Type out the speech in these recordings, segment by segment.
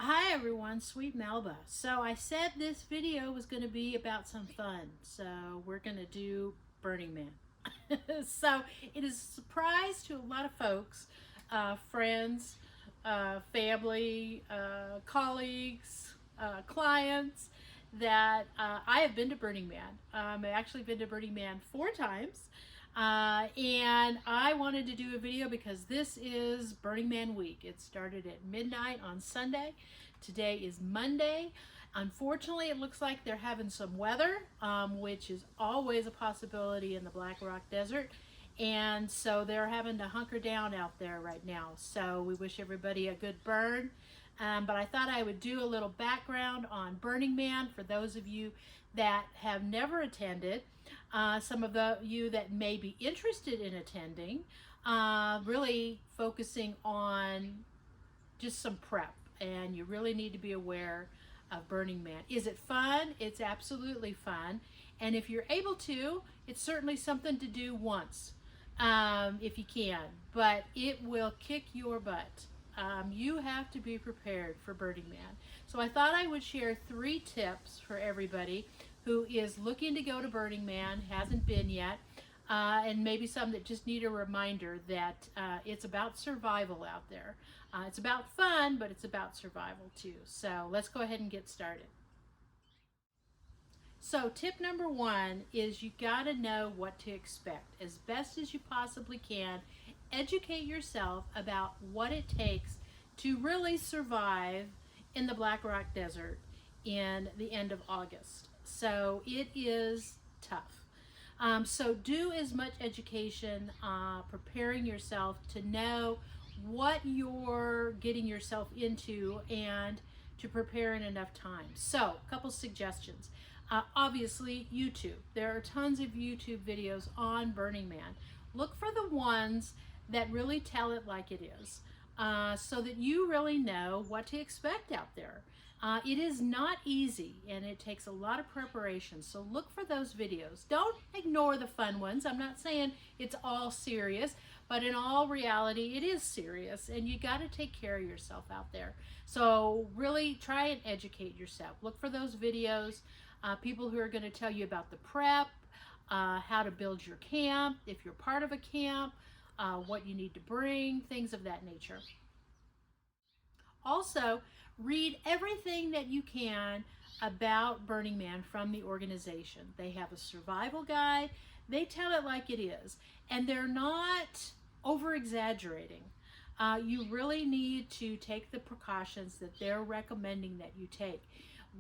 Hi everyone, Sweet Melba. So I said this video was going to be about some fun. So we're going to do Burning Man. So it is a surprise to a lot of folks, friends, family, colleagues, clients, that I have been to Burning Man. I've actually been to Burning Man 4 times. And I wanted to do a video because this is Burning Man week. It started at midnight on Sunday. Today is Monday. Unfortunately, it looks like they're having some weather, which is always a possibility in the Black Rock Desert. And so they're having to hunker down out there right now. So we wish everybody a good burn. But I thought I would do a little background on Burning Man for those of you that have never attended. Some of you that may be interested in attending, really focusing on just some prep, and you really need to be aware of Burning Man. Is it fun? It's absolutely fun, and if you're able to, it's certainly something to do once, if you can, but it will kick your butt. You have to be prepared for Burning Man. So I thought I would share 3 tips for everybody who is looking to go to Burning Man, hasn't been yet, and maybe some that just need a reminder that it's about survival out there. It's about fun, but it's about survival too. So let's go ahead and get started. So tip number 1 is you got to know what to expect as best as you possibly can. Educate yourself about what it takes to really survive in the Black Rock Desert in the end of August. So it is tough. So do as much education, preparing yourself to know what you're getting yourself into and to prepare in enough time. So a couple suggestions. Obviously, YouTube. There are tons of YouTube videos on Burning Man. Look for the ones that really tell it like it is, so that you really know what to expect out there. It is not easy, and it takes a lot of preparation, so look for those videos. Don't ignore the fun ones. I'm not saying it's all serious, but in all reality, it is serious, and you got to take care of yourself out there. So really try and educate yourself. Look for those videos, people who are going to tell you about the prep, how to build your camp, if you're part of a camp, what you need to bring, things of that nature. Also, read everything that you can about Burning Man from the organization. They have a survival guide. They tell it like it is, and they're not over exaggerating. You really need to take the precautions that they're recommending that you take.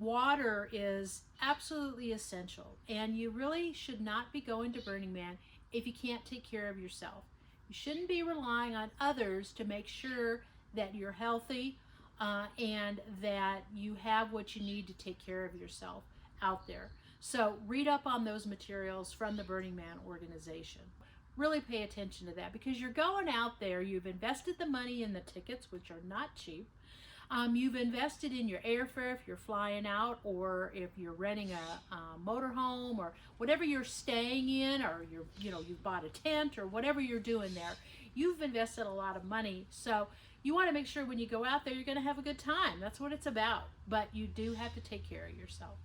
Water is absolutely essential, and you really should not be going to Burning Man if you can't take care of yourself. You shouldn't be relying on others to make sure that you're healthy, and that you have what you need to take care of yourself out there. So read up on those materials from the Burning Man organization. Really pay attention to that, because you're going out there, you've invested the money in the tickets, which are not cheap. You've invested in your airfare if you're flying out, or if you're renting a motorhome, or whatever you're staying in, or you've bought a tent, or whatever you're doing there. You've invested a lot of money, so you want to make sure when you go out there you're going to have a good time. That's what it's about, but you do have to take care of yourself.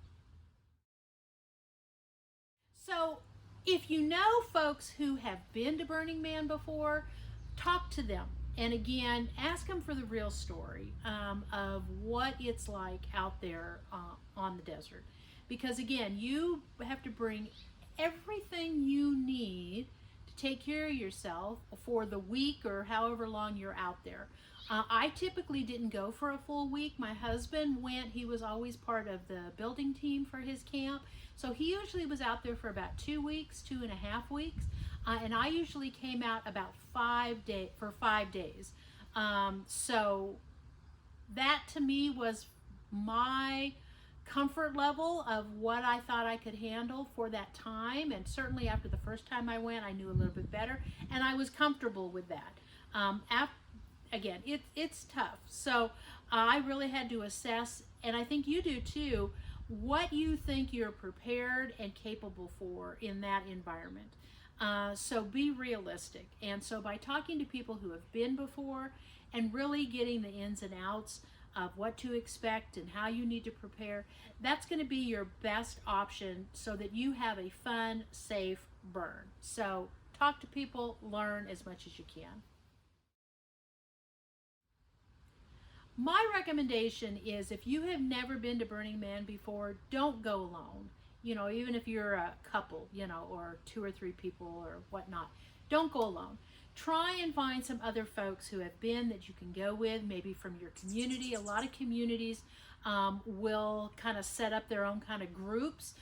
So if you know folks who have been to Burning Man before, talk to them. And again, ask them for the real story, of what it's like out there on the desert. Because again, you have to bring everything you need to take care of yourself for the week or however long you're out there. I typically didn't go for a full week. My husband went. He was always part of the building team for his camp. So he usually was out there for about 2 weeks, 2.5 weeks. And I usually came out about 5 days. So that to me was my comfort level of what I thought I could handle for that time. And certainly after the first time I went, I knew a little bit better, and I was comfortable with that. Again, it's tough. So I really had to assess, and I think you do too, what you think you're prepared and capable for in that environment. So be realistic. And so by talking to people who have been before and really getting the ins and outs, of what to expect and how you need to prepare, that's going to be your best option so that you have a fun, safe burn. So talk to people, learn as much as you can. My recommendation is if you have never been to Burning Man before, don't go alone. You know, even if you're a couple, you know, or two or three people or whatnot, don't go alone. Try and find some other folks who have been that you can go with, maybe from your community. A lot of communities will kind of set up their own kind of groups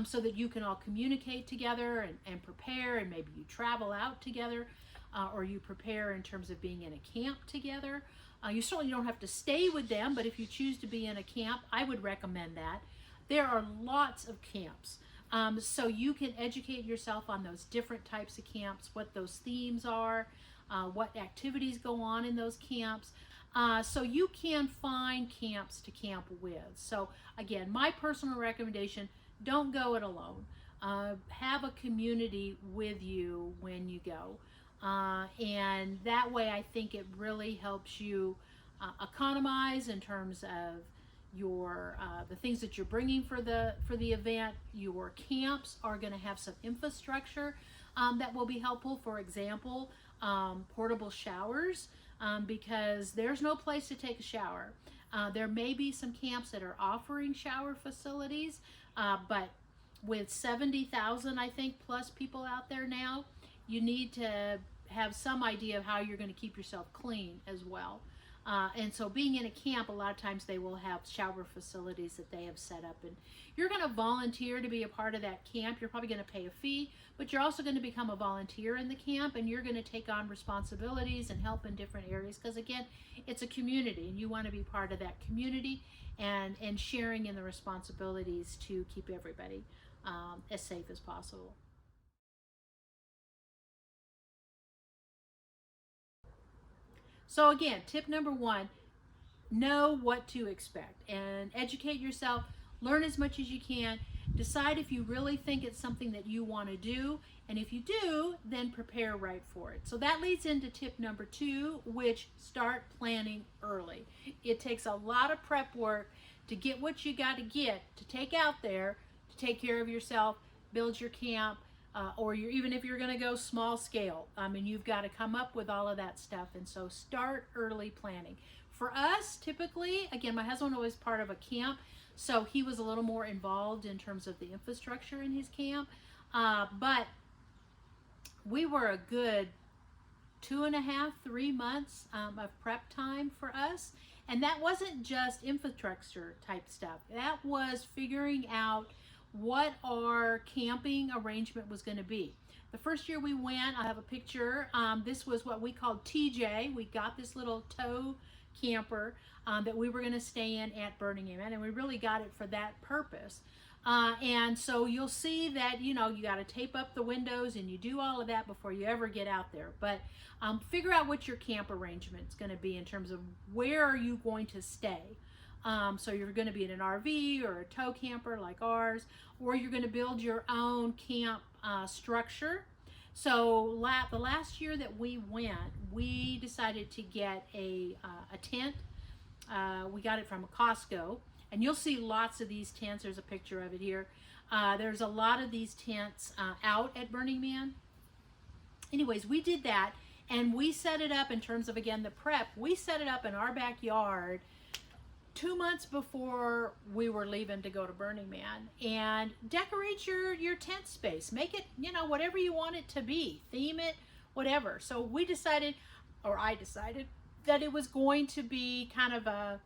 so that you can all communicate together and prepare, and maybe you travel out together or you prepare in terms of being in a camp together. You certainly don't have to stay with them, but if you choose to be in a camp, I would recommend that. There are lots of camps. So you can educate yourself on those different types of camps, what those themes are, what activities go on in those camps. So you can find camps to camp with. So again, my personal recommendation, don't go it alone. Have a community with you when you go. And that way I think it really helps you economize in terms of your the things that you're bringing for the event. Your camps are going to have some infrastructure that will be helpful. For example, portable showers, because there's no place to take a shower. There may be some camps that are offering shower facilities, but with 70,000 I think plus people out there now, you need to have some idea of how you're going to keep yourself clean as well. And so being in a camp, a lot of times they will have shower facilities that they have set up, and you're going to volunteer to be a part of that camp. You're probably going to pay a fee, but you're also going to become a volunteer in the camp, and you're going to take on responsibilities and help in different areas, because again, it's a community and you want to be part of that community and sharing in the responsibilities to keep everybody as safe as possible. So again, tip number one, know what to expect and educate yourself. Learn as much as you can. Decide if you really think it's something that you want to do. And if you do, then prepare right for it. So that leads into tip number two, which start planning early. It takes a lot of prep work to get what you got to get to take out there, to take care of yourself, build your camp, or even if you're going to go small scale. I mean, you've got to come up with all of that stuff. And so start early planning. For us, typically, again, my husband was part of a camp, so he was a little more involved in terms of the infrastructure in his camp. But we were a good 2.5, 3 months of prep time for us. And that wasn't just infrastructure type stuff. That was figuring out what our camping arrangement was going to be. The first year we went, I have a picture. This was what we called TJ. We got this little tow camper that we were going to stay in at Burning Man, and we really got it for that purpose. And so you'll see that, you know, you got to tape up the windows and you do all of that before you ever get out there. But figure out what your camp arrangement is going to be in terms of where are you going to stay. So you're going to be in an RV or a tow camper like ours, or you're going to build your own camp structure. So the last year that we went, we decided to get a tent. We got it from a Costco, and you'll see lots of these tents. There's a picture of it here. There's a lot of these tents out at Burning Man. Anyways, we did that, and we set it up in terms of, again, the prep. We set it up in our backyard 2 months before we were leaving to go to Burning Man, and decorate your tent space. Make it, you know, whatever you want it to be. Theme it, whatever. So we decided, or I decided, that it was going to be kind of a,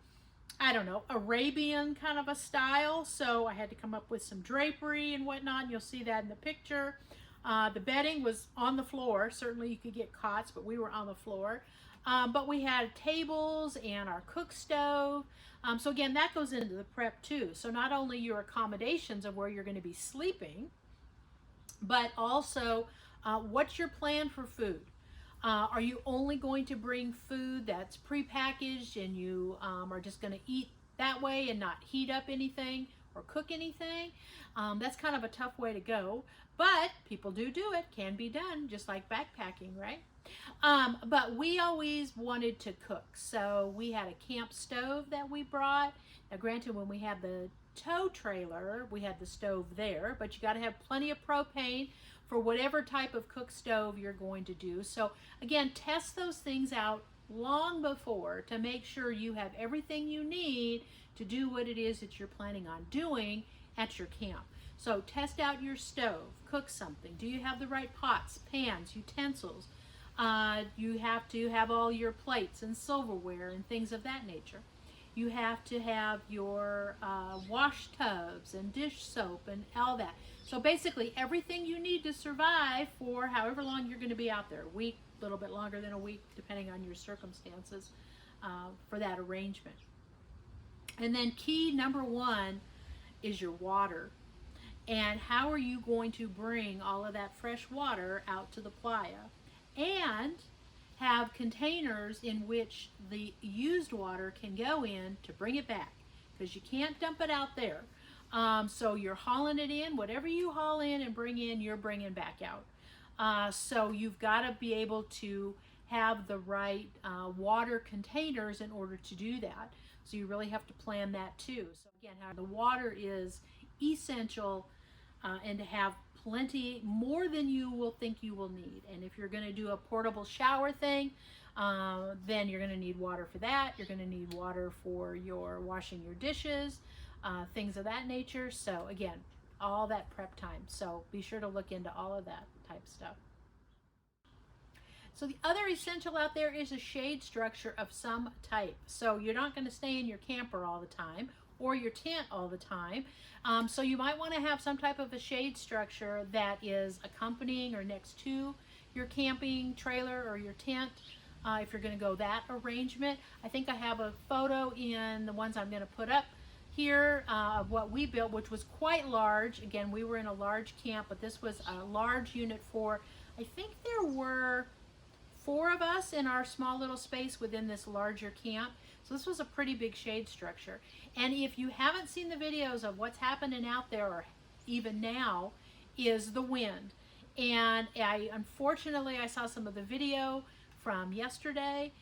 I don't know, Arabian kind of a style. So I had to come up with some drapery and whatnot. And you'll see that in the picture. The bedding was on the floor. Certainly you could get cots, but we were on the floor. But we had tables and our cook stove. So again, that goes into the prep too. So not only your accommodations of where you're going to be sleeping, but also what's your plan for food? Are you only going to bring food that's prepackaged and you are just going to eat that way and not heat up anything? or cook anything. That's kind of a tough way to go, but people do it. Can be done, just like backpacking, right? But we always wanted to cook, so we had a camp stove that we brought. Now, granted, when we had the tow trailer, we had the stove there, but you got to have plenty of propane for whatever type of cook stove you're going to do. So again, test those things out long before to make sure you have everything you need to do what it is that you're planning on doing at your camp. So test out your stove, cook something. Do you have the right pots, pans, utensils? You have to have all your plates and silverware and things of that nature. You have to have your wash tubs and dish soap and all that. So basically everything you need to survive for however long you're going to be out there. A week, a little bit longer than a week, depending on your circumstances for that arrangement. And then key number one is your water. And how are you going to bring all of that fresh water out to the playa? And have containers in which the used water can go in to bring it back, because you can't dump it out there. So you're hauling it in. Whatever you haul in and bring in, you're bringing back out. So you've got to be able to have the right water containers in order to do that. So you really have to plan that too. So again, how the water is essential, and to have plenty, more than you will think you will need. And if you're going to do a portable shower thing, then you're going to need water for that. You're going to need water for your washing your dishes, things of that nature. So again, all that prep time. So be sure to look into all of that type stuff. So the other essential out there is a shade structure of some type. So you're not going to stay in your camper all the time or your tent all the time. So you might want to have some type of a shade structure that is accompanying or next to your camping trailer or your tent, if you're going to go that arrangement. I think I have a photo in the ones I'm going to put up here of what we built, which was quite large. Again, we were in a large camp, but this was a large unit for, I think there were 4 of us in our small little space within this larger camp. So this was a pretty big shade structure. And if you haven't seen the videos of what's happening out there, or even now, is the wind. And unfortunately, I saw some of the video from yesterday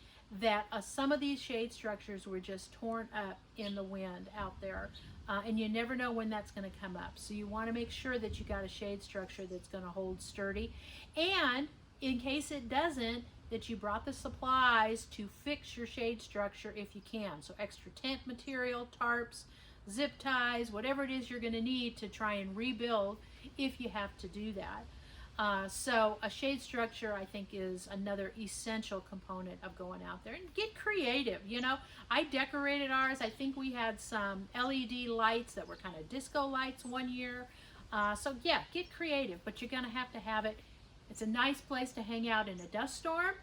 that some of these shade structures were just torn up in the wind out there. And you never know when that's going to come up. So you want to make sure that you got a shade structure that's going to hold sturdy. And in case it doesn't, that you brought the supplies to fix your shade structure if you can. So extra tent material, tarps, zip ties, whatever it is you're going to need to try and rebuild if you have to do that. So a shade structure, I think, is another essential component of going out there. And get creative. You know, I decorated ours. I think we had some LED lights that were kind of disco lights one year. So yeah, get creative, but you're going to have it. It's a nice place to hang out in a dust storm.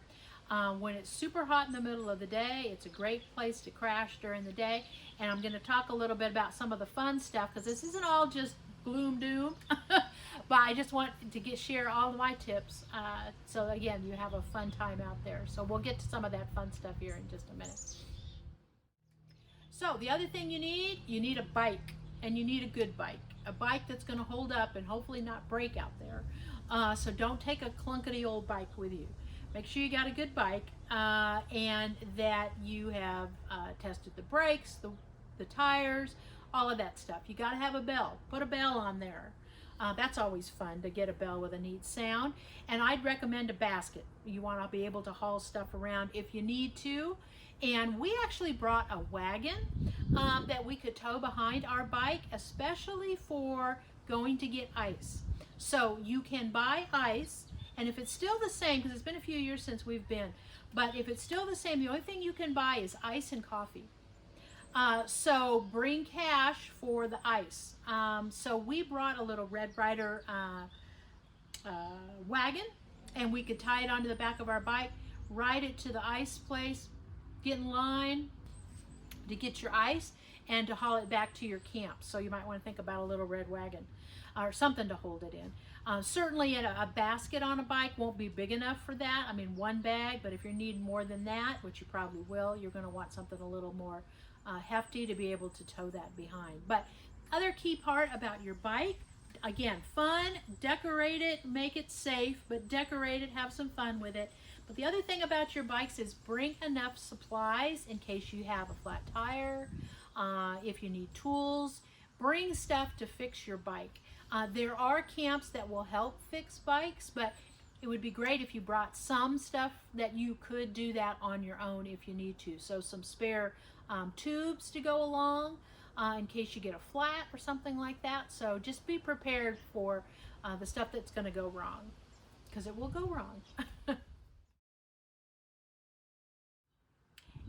When it's super hot in the middle of the day, it's a great place to crash during the day. And I'm going to talk a little bit about some of the fun stuff, because this isn't all just gloom doom. But I just want to share all of my tips. So again, you have a fun time out there. So we'll get to some of that fun stuff here in just a minute. So the other thing you need a bike, and you need a good bike. A bike that's going to hold up and hopefully not break out there. So don't take a clunkety old bike with you. Make sure you got a good bike, and that you have tested the brakes, the tires, all of that stuff. You got to have a bell. Put a bell on there. That's always fun to get a bell with a neat sound. And I'd recommend a basket. You want to be able to haul stuff around if you need to. And we actually brought a wagon that we could tow behind our bike, especially for going to get ice. So you can buy ice, and if it's still the same, because it's been a few years since we've been, but if it's still the same, the only thing you can buy is ice and coffee. So bring cash for the ice. So we brought a little Red Ryder wagon, and we could tie it onto the back of our bike, ride it to the ice place, get in line to get your ice, and to haul it back to your camp. So you might want to think about a little red wagon or something to hold it in. Certainly a basket on a bike won't be big enough for that. I mean, one bag, but if you're needing more than that, which you probably will, you're going to want something a little more hefty to be able to tow that behind. But Other key part about your bike, again, fun, decorate it, make it safe, but decorate it, have some fun with it. But the other thing about your bikes is bring enough supplies in case you have a flat tire, if you need tools, bring stuff to fix your bike. There are camps that will help fix bikes, but it would be great if you brought some stuff that you could do that on your own if you need to. So some spare tubes to go along in case you get a flat or something like that. So just be prepared for the stuff that's going to go wrong, because it will go wrong.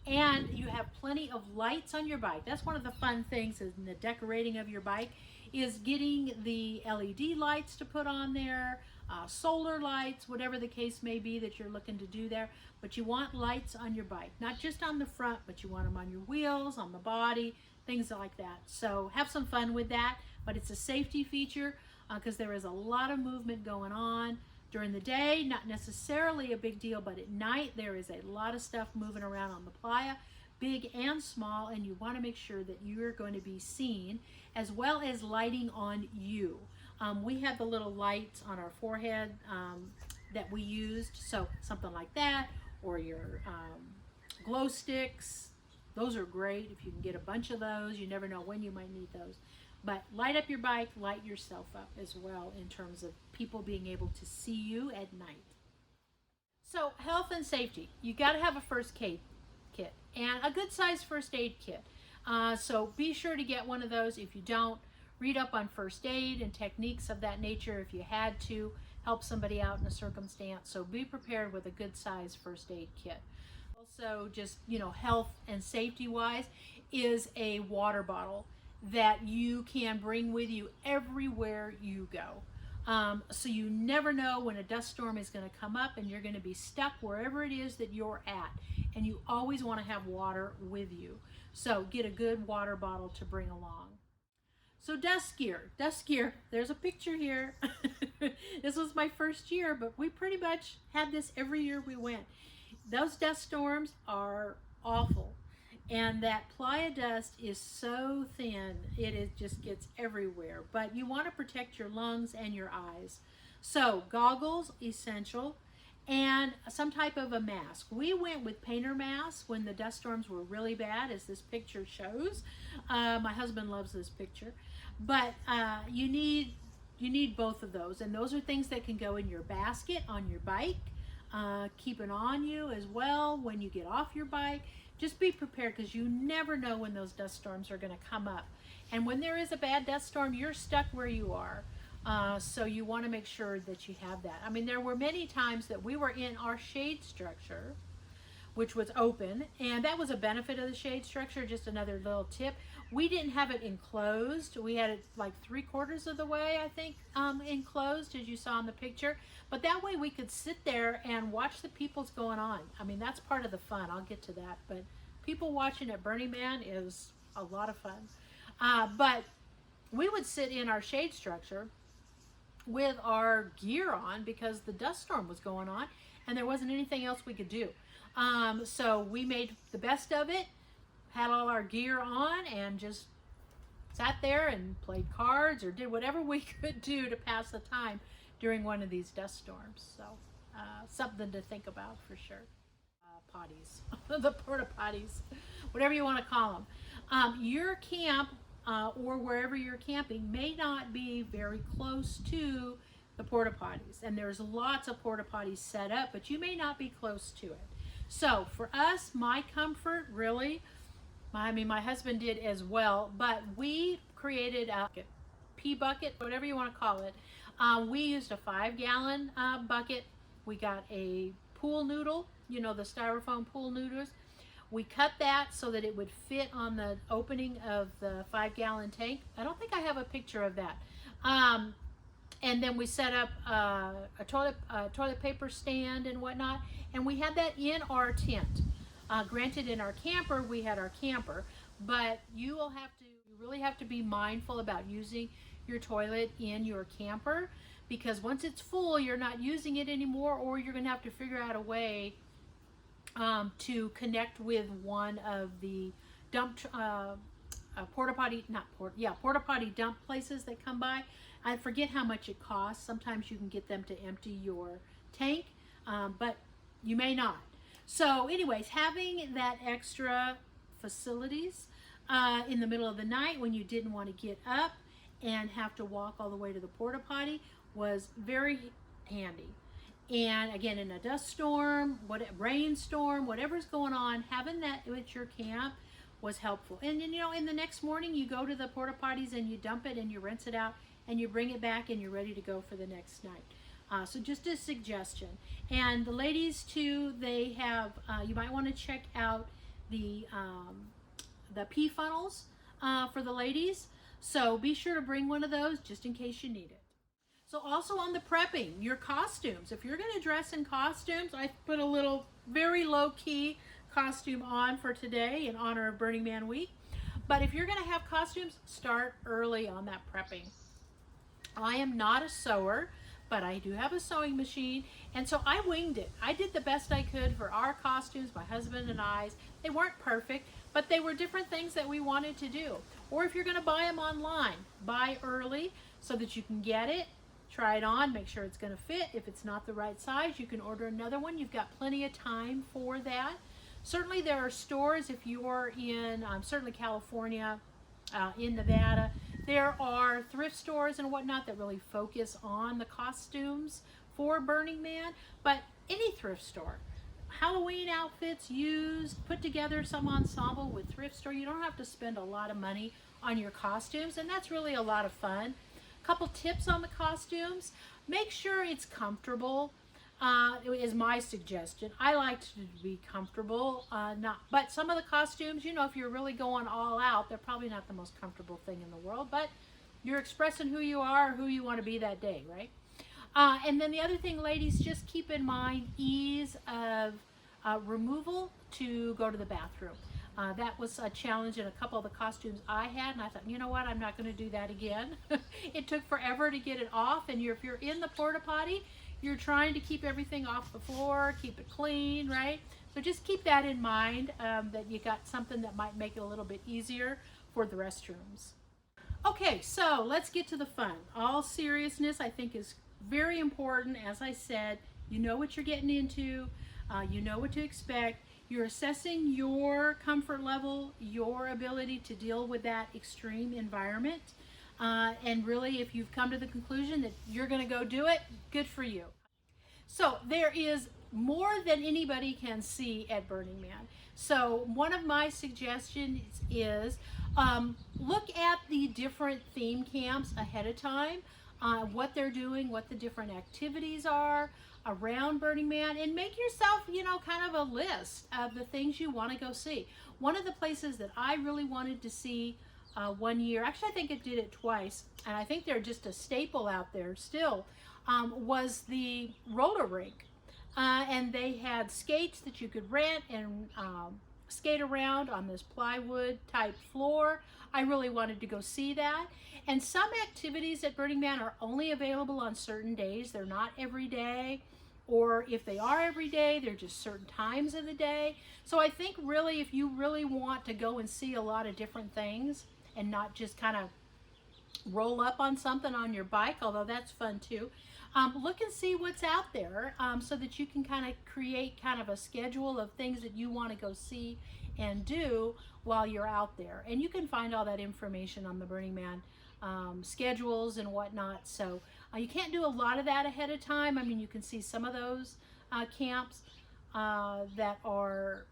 And you have plenty of lights on your bike. That's one of the fun things in the decorating of your bike, is getting the LED lights to put on there, solar lights, whatever the case may be that you're looking to do there. But you want lights on your bike, not just on the front, but you want them on your wheels, on the body, things like that. So have some fun with that, but it's a safety feature because there is a lot of movement going on. During the day, not necessarily a big deal, but at night there is a lot of stuff moving around on the playa, big and small, and you want to make sure that you're going to be seen, as well as lighting on you. We have the little lights on our forehead that we used, so something like that, or your glow sticks. Those are great if you can get a bunch of those. You never know when you might need those. But light up your bike, light yourself up as well in terms of people being able to see you at night. So health and safety, you got to have a first aid kit and a good sized first aid kit. So be sure to get one of those. If you don't, read up on first aid and techniques of that nature if you had to help somebody out in a circumstance. So be prepared with a good sized first aid kit. Also, just, health and safety wise, is a water bottle that you can bring with you everywhere you go. So you never know when a dust storm is going to come up and you're going to be stuck wherever it is that you're at. And you always want to have water with you. So get a good water bottle to bring along. So dust gear, there's a picture here. This was my first year, but we pretty much had this every year we went. Those dust storms are awful. And that playa dust is so thin, just gets everywhere. But you want to protect your lungs and your eyes. So goggles, essential, and some type of a mask. We went with painter masks when the dust storms were really bad, as this picture shows. My husband loves this picture. But you need both of those. And those are things that can go in your basket on your bike. Keep it on you as well when you get off your bike. Just be prepared, because you never know when those dust storms are going to come up. And when there is a bad dust storm, you're stuck where you are. So you want to make sure that you have that. I mean, there were many times that we were in our shade structure, which was open, and that was a benefit of the shade structure. Just another little tip. We didn't have it enclosed. We had it like 3/4 of the way, I think, enclosed, as you saw in the picture. But that way we could sit there and watch the people's going on. I mean, that's part of the fun. I'll get to that. But people watching at Burning Man is a lot of fun. But we would sit in our shade structure with our gear on because the dust storm was going on and there wasn't anything else we could do. So we made the best of it, had all our gear on, and just sat there and played cards or did whatever we could do to pass the time during one of these dust storms. So something to think about for sure. Potties, the porta potties, whatever you want to call them. Your camp or wherever you're camping may not be very close to the porta potties, and there's lots of porta potties set up, but you may not be close to it. So for us, my comfort really, my husband did as well, but we created a pee bucket, whatever you want to call it. We used a 5-gallon bucket. We got a pool noodle, the styrofoam pool noodles. We cut that so that it would fit on the opening of the 5-gallon tank. I don't think I have a picture of that. And then we set up a toilet paper stand and whatnot, and we had that in our tent. Granted, in our camper, we had our camper, but you really have to be mindful about using your toilet in your camper, because once it's full, you're not using it anymore, or you're going to have to figure out a way to connect with one of the dump porta potty, not port, yeah, porta potty dump places that come by. I forget how much it costs. Sometimes you can get them to empty your tank, but you may not. So anyways, having that extra facilities in the middle of the night when you didn't want to get up and have to walk all the way to the porta potty was very handy. And again, in a dust storm, rainstorm, whatever's going on, having that at your camp was helpful. And you know, in the next morning, you go to the porta potties and you dump it and you rinse it out and you bring it back and you're ready to go for the next night. So just a suggestion. And the ladies too, they have, you might want to check out the pee funnels for the ladies. So be sure to bring one of those just in case you need it. So also on the prepping, your costumes. If you're going to dress in costumes, I put a little very low-key costume on for today in honor of Burning Man Week. But if you're going to have costumes, start early on that prepping. I am not a sewer, but I do have a sewing machine, and so I winged it. I did the best I could for our costumes, my husband and I's. They weren't perfect, but they were different things that we wanted to do. Or if you're going to buy them online, buy early so that you can get it, try it on, make sure it's going to fit. If it's not the right size, you can order another one. You've got plenty of time for that. Certainly there are stores, if you're in certainly California, in Nevada, there are thrift stores and whatnot that really focus on the costumes for Burning Man, but any thrift store, Halloween outfits used, put together some ensemble with thrift store, you don't have to spend a lot of money on your costumes, and that's really a lot of fun. A couple tips on the costumes: make sure it's comfortable. Is my suggestion. I like to be comfortable, but some of the costumes, you know, if you're really going all out, they're probably not the most comfortable thing in the world, but you're expressing who you are, who you want to be that day, right? And then the other thing, ladies, just keep in mind ease of removal to go to the bathroom. That was a challenge in a couple of the costumes I had, and I thought, you know what, I'm not going to do that again. It took forever to get it off, and if you're in the porta potty, you're trying to keep everything off the floor, keep it clean, right? So just keep that in mind, that you got something that might make it a little bit easier for the restrooms. Okay, so let's get to the fun. All seriousness, I think, is very important. As I said, you know what you're getting into, you know what to expect. You're assessing your comfort level, your ability to deal with that extreme environment. And really, if you've come to the conclusion that you're going to go do it, good for you. So there is more than anybody can see at Burning Man. So one of my suggestions is look at the different theme camps ahead of time, what they're doing, what the different activities are around Burning Man, and make yourself, you know, kind of a list of the things you want to go see. One of the places that I really wanted to see one year, actually I think it did it twice, and I think they're just a staple out there still, was the roller rink. And they had skates that you could rent and skate around on this plywood type floor. I really wanted to go see that. And some activities at Burning Man are only available on certain days. They're not every day. Or if they are every day, they're just certain times of the day. So I think really, if you really want to go and see a lot of different things and not just kind of roll up on something on your bike, although that's fun too, look and see what's out there, so that you can kind of create kind of a schedule of things that you want to go see and do while you're out there. And you can find all that information on the Burning Man schedules and whatnot. So you can't do a lot of that ahead of time. I mean, you can see some of those camps that are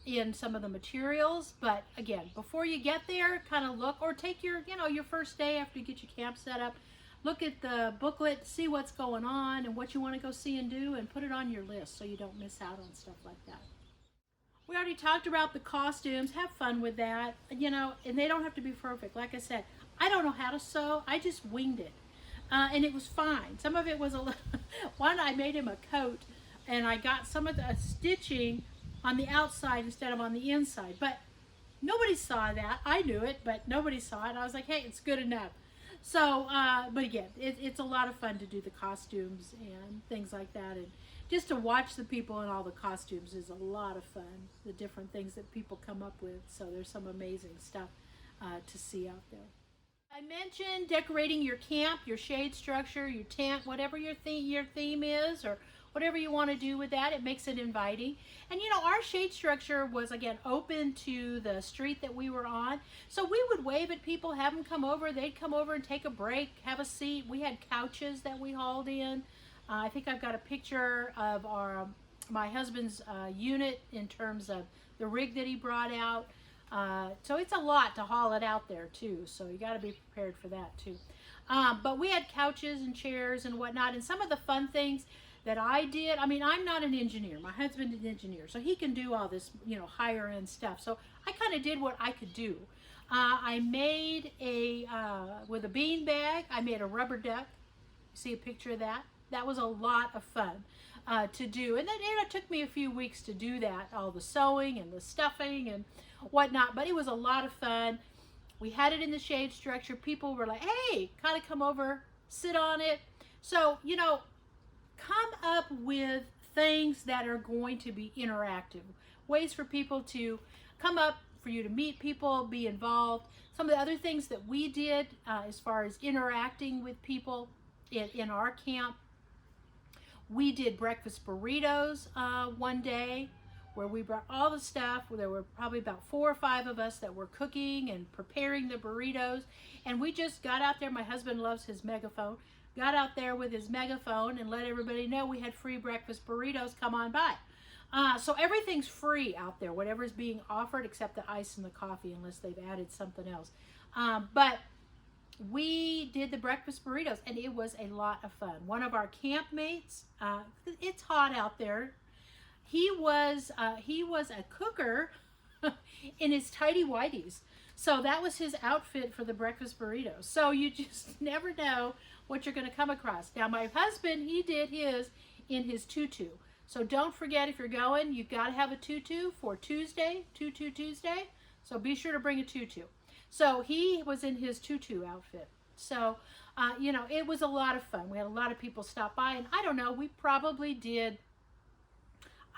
in some of the materials, but again, before you get there, kind of look, or take your, you know, your first day after you get your camp set up, look at the booklet, see what's going on and what you want to go see and do, and put it on your list so you don't miss out on stuff like that. We already talked about the costumes. Have fun with that, you know, and they don't have to be perfect. Like I said, I don't know how to sew. I just winged it, and it was fine. Some of it was a little, one, I made him a coat, and I got some of the stitching on the outside instead of on the inside, but nobody saw that. I knew it, but nobody saw it. I was like, hey, it's good enough. So, but again, it's a lot of fun to do the costumes and things like that, and just to watch the people in all the costumes is a lot of fun, the different things that people come up with. So there's some amazing stuff to see out there. I mentioned decorating your camp, your shade structure, your tent, whatever your theme is, or whatever you want to do with that. It makes it inviting. And you know, our shade structure was again open to the street that we were on, so we would wave at people, have them come over. They'd come over and take a break, have a seat. We had couches that we hauled in. I think I've got a picture of our my husband's unit in terms of the rig that he brought out. So it's a lot to haul it out there too. So you got to be prepared for that too. But we had couches and chairs and whatnot. And some of the fun things that I did, I mean, I'm not an engineer. My husband is an engineer, so he can do all this, you know, higher end stuff. So I kind of did what I could do. I made with a bean bag, I made a rubber duck. See a picture of that? That was a lot of fun to do. And then it took me a few weeks to do that, all the sewing and the stuffing and whatnot, but it was a lot of fun. We had it in the shade structure. People were like, hey, kind of come over, sit on it. So, you know, come up with things that are going to be interactive, ways for people to come up, for you to meet people, be involved. Some of the other things that we did as far as interacting with people in our camp, we did breakfast burritos one day, where we brought all the stuff. There were probably about 4 or 5 of us that were cooking and preparing the burritos. And we just got out there. My husband loves his megaphone. Got out there with his megaphone and let everybody know we had free breakfast burritos. Come on by. So everything's free out there, whatever's being offered, except the ice and the coffee, unless they've added something else. But we did the breakfast burritos, and it was a lot of fun. One of our campmates, it's hot out there. He was a cooker in his tighty whities. So that was his outfit for the breakfast burritos. So you just never know what you're going to come across. Now my husband, he did his in his tutu. So don't forget, if you're going, you've got to have a tutu for Tuesday, Tutu Tuesday. So be sure to bring a tutu. So he was in his tutu outfit. So, you know, it was a lot of fun. We had a lot of people stop by, and I don't know, we probably did,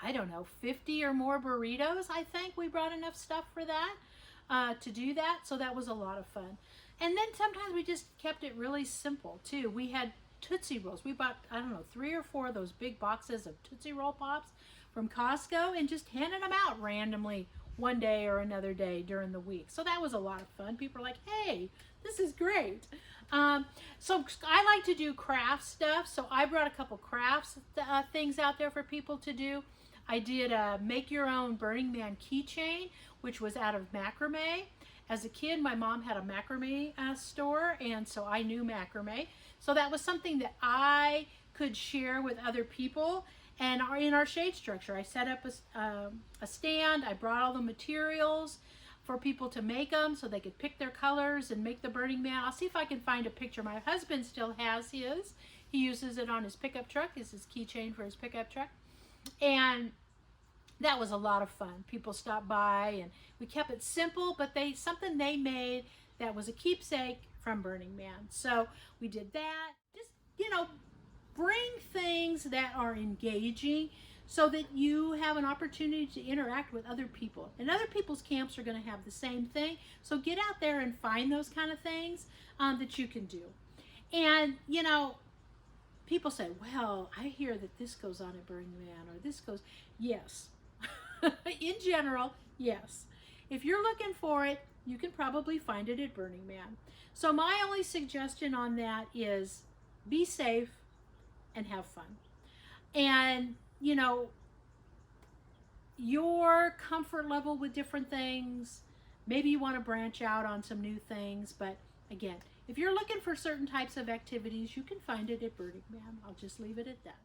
I don't know, 50 or more burritos. I think we brought enough stuff for that, to do that. So that was a lot of fun. And then sometimes we just kept it really simple too. We had Tootsie Rolls. We bought, I don't know, 3 or 4 of those big boxes of Tootsie Roll Pops from Costco and just handed them out randomly one day or another day during the week. So that was a lot of fun. People were like, hey, this is great. So I like to do craft stuff. So I brought a couple crafts things out there for people to do. I did a make your own Burning Man keychain, which was out of macrame. As a kid, my mom had a macrame store, and so I knew macrame. So that was something that I could share with other people. And in our shade structure, I set up a stand. I brought all the materials for people to make them so they could pick their colors and make the Burning Man. I'll see if I can find a picture. My husband still has his. He uses it on his pickup truck. It's his keychain for his pickup truck. And that was a lot of fun. People stopped by, and we kept it simple, but something they made that was a keepsake from Burning Man. So we did that. Just, you know, bring things that are engaging so that you have an opportunity to interact with other people. And other people's camps are going to have the same thing. So get out there and find those kind of things that you can do. And, you know, people say, well, I hear that this goes on at Burning Man, or this goes, yes. In general, yes. If you're looking for it, you can probably find it at Burning Man. So my only suggestion on that is be safe and have fun. And, you know, your comfort level with different things, maybe you want to branch out on some new things, but again, if you're looking for certain types of activities, you can find it at Burning Man. I'll just leave it at that.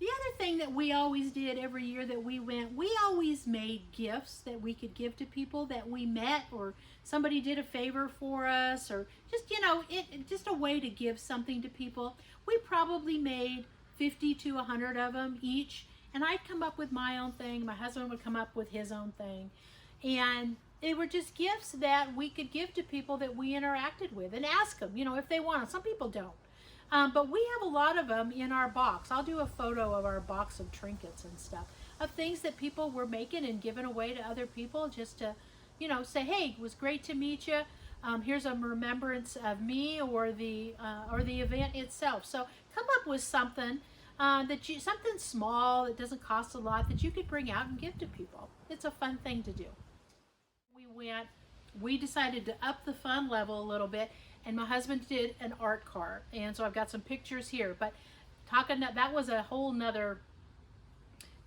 The other thing that we always did every year that we went, we always made gifts that we could give to people that we met, or somebody did a favor for us, or just, you know, just a way to give something to people. We probably made 50 to 100 of them each, and I'd come up with my own thing. My husband would come up with his own thing, and they were just gifts that we could give to people that we interacted with, and ask them, you know, if they want them. Some people don't. But we have a lot of them in our box. I'll do a photo of our box of trinkets and stuff, of things that people were making and giving away to other people just to, say, hey, it was great to meet you. Here's a remembrance of me or the event itself. So come up with something something small that doesn't cost a lot that you could bring out and give to people. It's a fun thing to do. We went, we decided to up the fun level a little bit, and my husband did an art car, and so I've got some pictures here. But that was a whole nother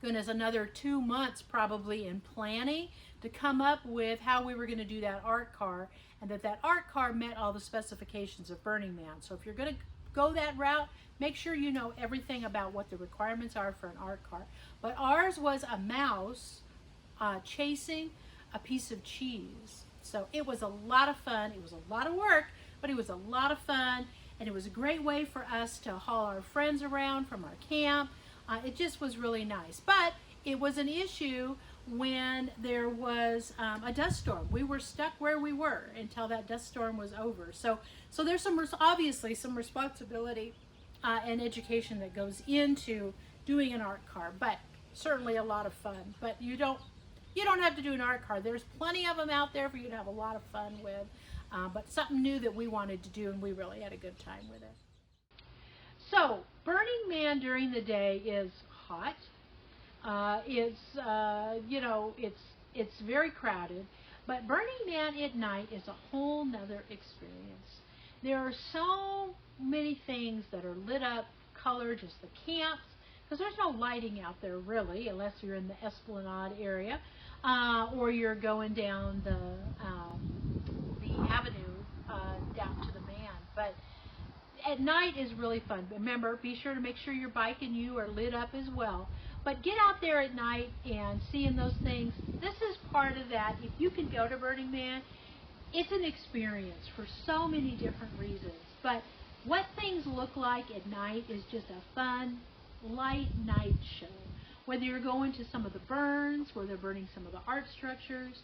goodness, another 2 months probably in planning to come up with how we were going to do that art car, and that art car met all the specifications of Burning Man. So if you're going to go that route, make sure you know everything about what the requirements are for an art car. But ours was a mouse chasing a piece of cheese. So it was a lot of fun. It was a lot of work, but it was a lot of fun. And it was a great way for us to haul our friends around from our camp. It just was really nice. But it was an issue when there was a dust storm. We were stuck where we were until that dust storm was over. So there's obviously some responsibility and education that goes into doing an art car, but certainly a lot of fun. But you don't have to do an art car. There's plenty of them out there for you to have a lot of fun with. But something new that we wanted to do, and we really had a good time with it. So Burning Man during the day is hot. It's very crowded, but Burning Man at night is a whole nother experience. There are so many things that are lit up, colored, just the camps, because there's no lighting out there really, unless you're in the Esplanade area, or you're going down the avenue down to the Man. But at night is really fun. Remember, be sure to make sure your bike and you are lit up as well. But get out there at night and seeing those things. This is part of that. If you can go to Burning Man, it's an experience for so many different reasons. But what things look like at night is just a fun, light night show. Whether you're going to some of the burns, where they're burning some of the art structures,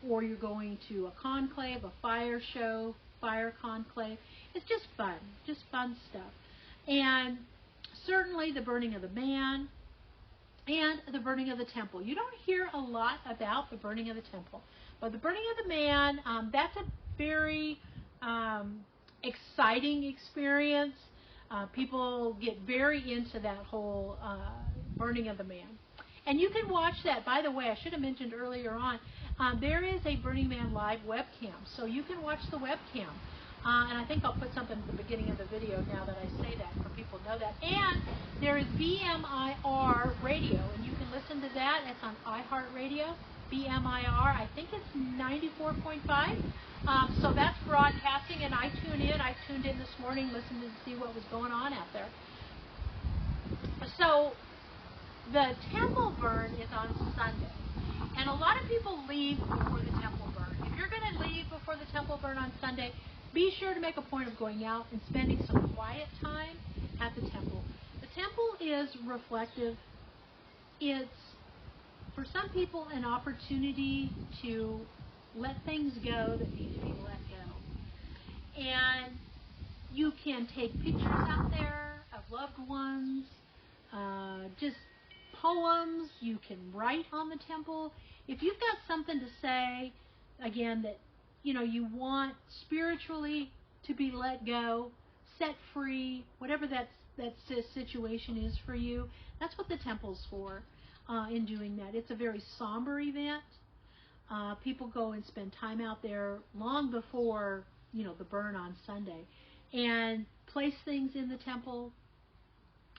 or you're going to a conclave, a fire show, fire conclave. It's just fun stuff. And certainly the burning of the Man and the burning of the temple. You don't hear a lot about the burning of the temple, but the burning of the Man, that's a very exciting experience. People get very into that whole burning of the Man. And you can watch that. By the way, I should have mentioned earlier on, there is a Burning Man live webcam, so you can watch the webcam. And I think I'll put something at the beginning of the video now that I say that, for people to know that. And there is BMIR radio, and you can listen to that. It's on iHeartRadio, BMIR. I think it's 94.5. So that's broadcasting, and I tune in. I tuned in this morning, listened to see what was going on out there. So the temple burn is on Sunday, and a lot of people leave before the temple burn. If you're going to leave before the temple burn on Sunday, be sure to make a point of going out and spending some quiet time at the temple. The temple is reflective. It's, for some people, an opportunity to let things go that need to be let go. And you can take pictures out there of loved ones, just poems. You can write on the temple. If you've got something to say, again, that you want spiritually to be let go, set free, whatever that situation is for you, that's what the temple's for in doing that. It's a very somber event. People go and spend time out there long before, the burn on Sunday, and place things in the temple.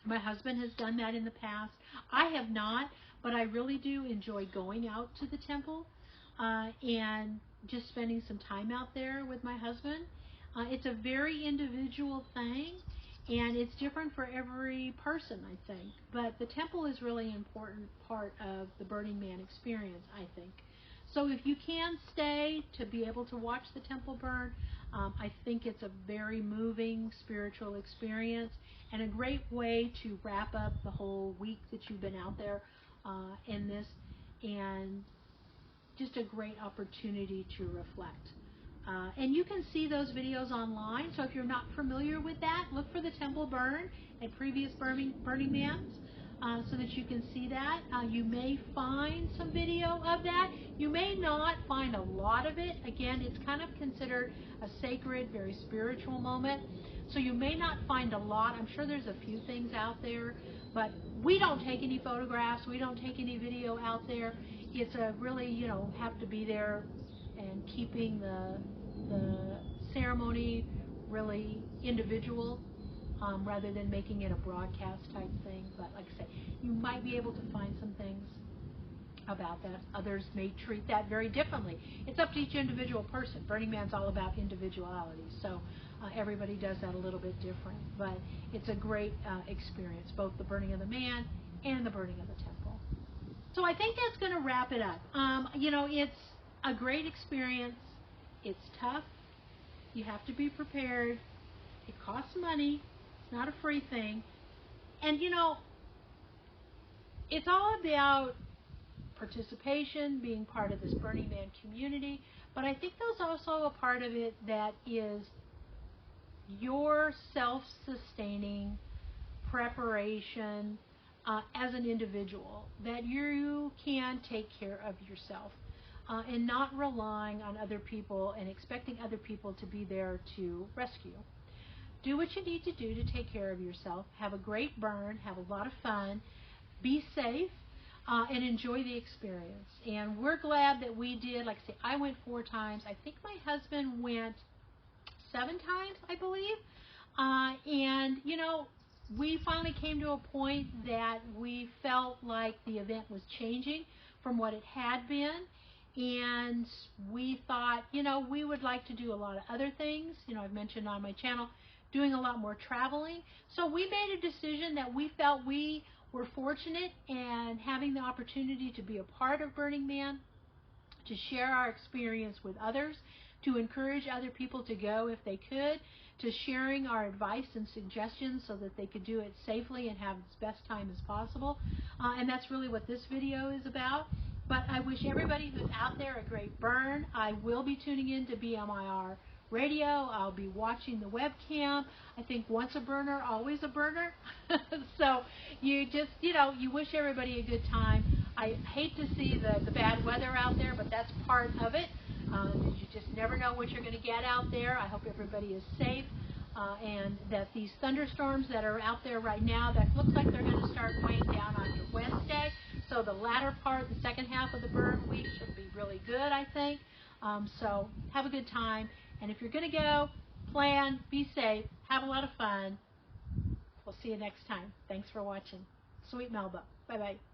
My husband has done that in the past. I have not, but I really do enjoy going out to the temple and just spending some time out there with my husband. It's a very individual thing, and it's different for every person, I think. But the temple is really an important part of the Burning Man experience, I think. So if you can stay to be able to watch the temple burn, I think it's a very moving spiritual experience and a great way to wrap up the whole week that you've been out there in this, and just a great opportunity to reflect. And you can see those videos online, so if you're not familiar with that, look for the temple burn and previous Burning Mans. so that you can see that. You may find some video of that. You may not find a lot of it. Again, it's kind of considered a sacred, very spiritual moment. So you may not find a lot. I'm sure there's a few things out there, but we don't take any photographs. We don't take any video out there. It's a really, have to be there and keeping the ceremony really individual, rather than making it a broadcast type thing. But like I said, you might be able to find some things about that. Others may treat that very differently. It's up to each individual person. Burning Man's all about individuality, so everybody does that a little bit different. But it's a great experience, both the burning of the man and the burning of the temple. So I think that's going to wrap it up. It's a great experience. It's tough. You have to be prepared. It costs money. It's not a free thing. And, it's all about participation, being part of this Burning Man community. But I think there's also a part of it that is your self-sustaining preparation as an individual, that you can take care of yourself and not relying on other people and expecting other people to be there to rescue. Do what you need to do to take care of yourself. Have a great burn. Have a lot of fun. Be safe and enjoy the experience. And we're glad that we did. Like I say, I went 4 times. I think my husband went 7 times, I believe. And, we finally came to a point that we felt like the event was changing from what it had been. And we thought, we would like to do a lot of other things. I've mentioned on my channel doing a lot more traveling. So we made a decision that we felt we were fortunate and having the opportunity to be a part of Burning Man, to share our experience with others, to encourage other people to go if they could, to sharing our advice and suggestions so that they could do it safely and have as best time as possible. And that's really what this video is about. But I wish everybody who's out there a great burn. I will be tuning in to BMIR radio. I'll be watching the webcam. I think once a burner, always a burner. So you just, you wish everybody a good time. I hate to see the bad weather out there, but that's part of it. You just never know what you're going to get out there. I hope everybody is safe and that these thunderstorms that are out there right now, that looks like they're going to start weighing down on your Wednesday. So the latter part, the second half of the burn week should be really good, I think. So have a good time. And if you're going to go, plan, be safe, have a lot of fun. We'll see you next time. Thanks for watching. Sweet Melba. Bye-bye.